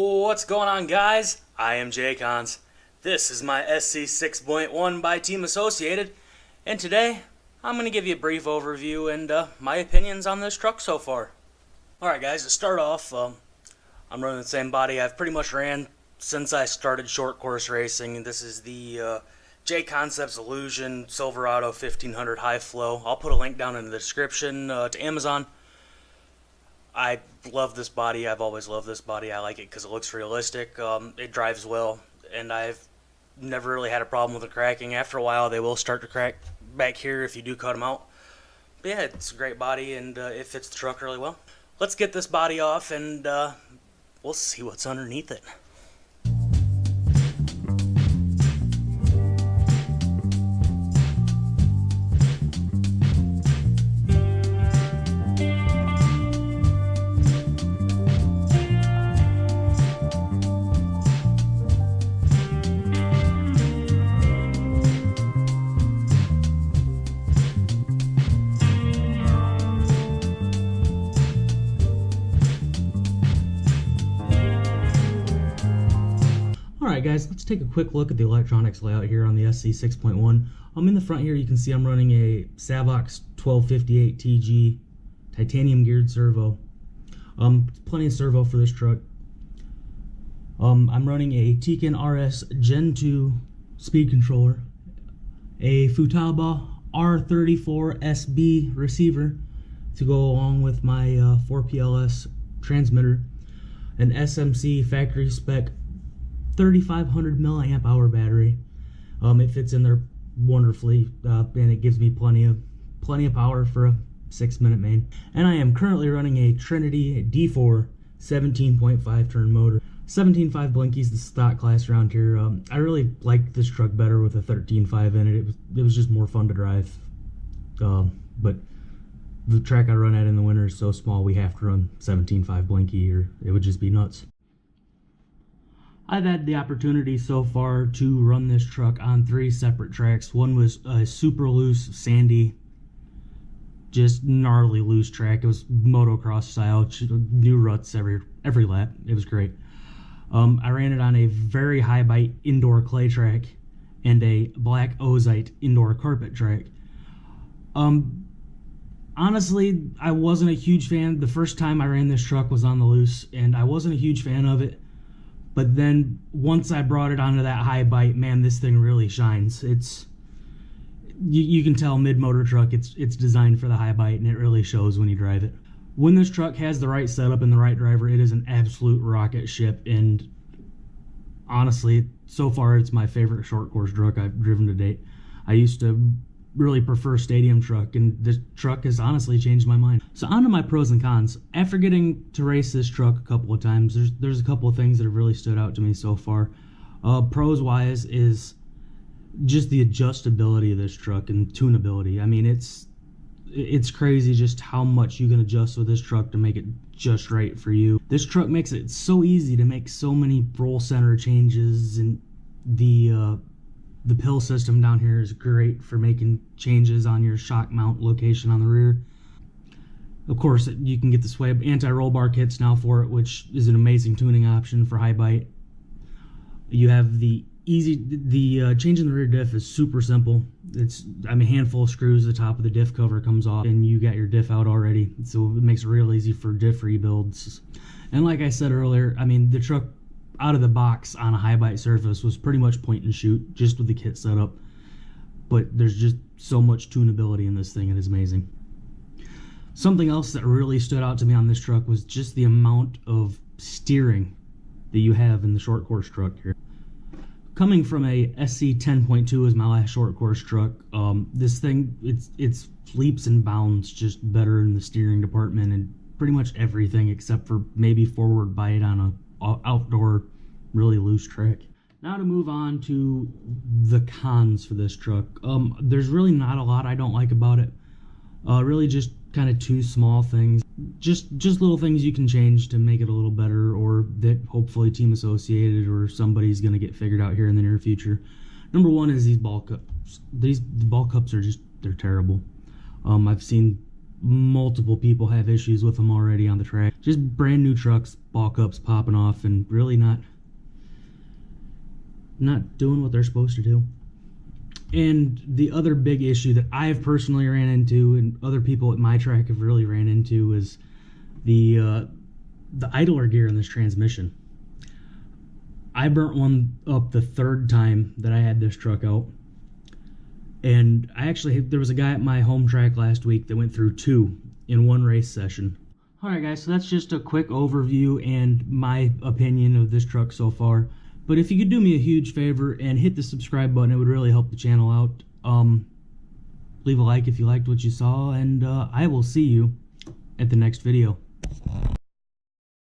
What's going on, guys? I am Jay Cons. This is my SC6.1 by Team Associated, and today I'm going to give you a brief overview and my opinions on this truck so far. Alright guys, to start off, I'm running the same body I've pretty much ran since I started short course racing. This is the J Concepts Illusion Silverado 1500 High Flow. I'll put a link down in the description to Amazon. I love this body. I've always loved this body. I like it because it looks realistic. It drives well, and I've never really had a problem with it cracking. After a while, they will start to crack back here if you do cut them out. But yeah, it's a great body, and it fits the truck really well. Let's get this body off, and we'll see what's underneath it. Alright guys, let's take a quick look at the electronics layout here on the SC6.1. In the front here you can see I'm running a Savox 1258 TG titanium geared servo. Plenty of servo for this truck. I'm running a Tekin RS Gen 2 speed controller, a Futaba R34 SB receiver to go along with my 4PLS transmitter, an SMC factory spec 3500 milliamp hour battery. It fits in there wonderfully, and it gives me plenty of power for a 6-minute main. And I am currently running a Trinity D4 17.5 turn motor. 17.5 Blinky's the stock class around here. I really like this truck better with a 13.5 in it. It was just more fun to drive. But the track I run at in the winter is so small we have to run 17.5 Blinky or it would just be nuts. I've had the opportunity so far to run this truck on 3 separate tracks. One was a super loose, sandy, just gnarly loose track. It was motocross style, new ruts every lap. It was great. I ran it on a very high bite indoor clay track and a black ozite indoor carpet track. Honestly, I wasn't a huge fan. The first time I ran this truck was on the loose, and I wasn't a huge fan of it. But then once I brought it onto that high bite, man, this thing really shines. You can tell mid-motor truck, it's designed for the high bite, and it really shows when you drive it. When this truck has the right setup and the right driver, it is an absolute rocket ship. And honestly, so far it's my favorite short course truck I've driven to date. I used to really prefer stadium truck, and this truck has honestly changed my mind. So on to my pros and cons. After getting to race this truck a couple of times, there's a couple of things that have really stood out to me so far. Pros wise is just the adjustability of this truck and tunability. I mean, it's crazy just how much you can adjust with this truck to make it just right for you. This truck makes it so easy to make so many roll center changes, and the pill system down here is great for making changes on your shock mount location on the rear. Of course, you can get the sway anti-roll bar kits now for it, which is an amazing tuning option for high bite. You have the changing the rear diff is super simple. It's a handful of screws. The top of the diff cover comes off, and you got your diff out already. So it makes it real easy for diff rebuilds. And like I said earlier, I mean, the truck out of the box on a high bite surface was pretty much point and shoot, just with the kit setup. But there's just so much tunability in this thing, it is amazing. Something else that really stood out to me on this truck was just the amount of steering that you have in the short course truck here. Coming from a SC10.2 as my last short course truck, this thing, it's leaps and bounds just better in the steering department and pretty much everything except for maybe forward bite on a outdoor really loose track. Now to move on to the cons for this truck. There's really not a lot I don't like about it. Really just kind of 2 small things. Just little things you can change to make it a little better, or that hopefully Team Associated or somebody's going to get figured out here in the near future. Number 1 is these ball cups. The ball cups are they're terrible. I've seen multiple people have issues with them already on the track. Just brand new trucks, ball cups popping off and really not doing what they're supposed to do. And the other big issue that I've personally ran into, and other people at my track have really ran into, is the idler gear in this transmission. I burnt one up the third time that I had this truck out. And there was a guy at my home track last week that went through 2 in one race session. Alright guys, so that's just a quick overview and my opinion of this truck so far. But if you could do me a huge favor and hit the subscribe button, it would really help the channel out. Leave a like if you liked what you saw, and I will see you at the next video.